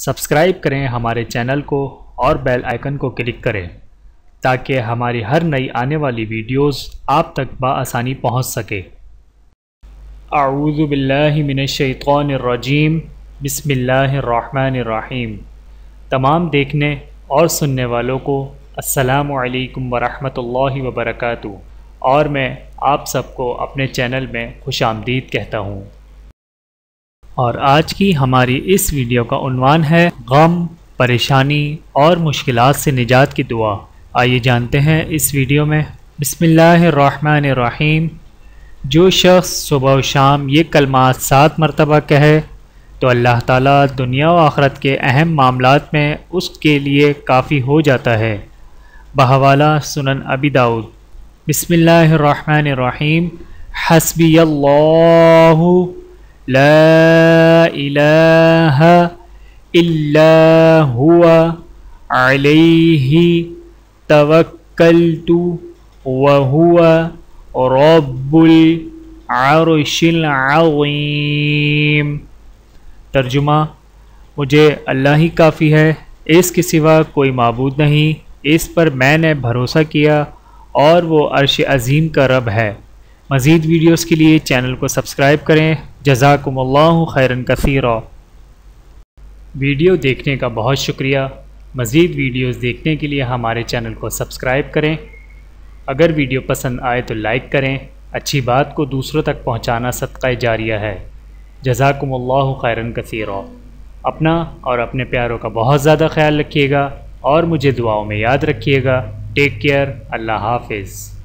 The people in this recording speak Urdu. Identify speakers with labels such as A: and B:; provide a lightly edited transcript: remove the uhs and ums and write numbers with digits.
A: سبسکرائب کریں ہمارے چینل کو اور بیل آئیکن کو کلک کریں تاکہ ہماری ہر نئی آنے والی ویڈیوز آپ تک بآسانی پہنچ سکے۔ اعوذ باللہ من الشیطان الرجیم، بسم اللہ الرحمن الرحیم۔ تمام دیکھنے اور سننے والوں کو السلام علیکم ورحمۃ اللہ وبرکاتہ، اور میں آپ سب کو اپنے چینل میں خوش آمدید کہتا ہوں۔ اور آج کی ہماری اس ویڈیو کا عنوان ہے غم، پریشانی اور مشکلات سے نجات کی دعا۔ آئیے جانتے ہیں اس ویڈیو میں۔ بسم اللہ الرحمن الرحیم۔ جو شخص صبح و شام یہ کلمات 7 مرتبہ کہے تو اللہ تعالیٰ دنیا و آخرت کے اہم معاملات میں اس کے لیے کافی ہو جاتا ہے۔ بحوالہ سنن ابی داؤد۔ بسم اللہ الرحمن الرحیم۔ حسبی اللہ لا الہ الا هو علیہ توکلت وہو رب العرش العظیم۔ ترجمہ: مجھے اللہ ہی کافی ہے، اس کے سوا کوئی معبود نہیں، اس پر میں نے بھروسہ کیا اور وہ عرش عظیم کا رب ہے۔ مزید ویڈیوز کے لیے چینل کو سبسکرائب کریں۔ جزاکم اللہ خیرا کثیرا۔ ویڈیو دیکھنے کا بہت شکریہ۔ مزید ویڈیوز دیکھنے کے لیے ہمارے چینل کو سبسکرائب کریں۔ اگر ویڈیو پسند آئے تو لائک کریں۔ اچھی بات کو دوسروں تک پہنچانا صدقہ جاریہ ہے۔ جزاکم اللہ خیرا کثیرا۔ اپنا اور اپنے پیاروں کا بہت زیادہ خیال رکھیے گا اور مجھے دعاؤں میں یاد رکھیے گا۔ Take care. اللہ حافظ۔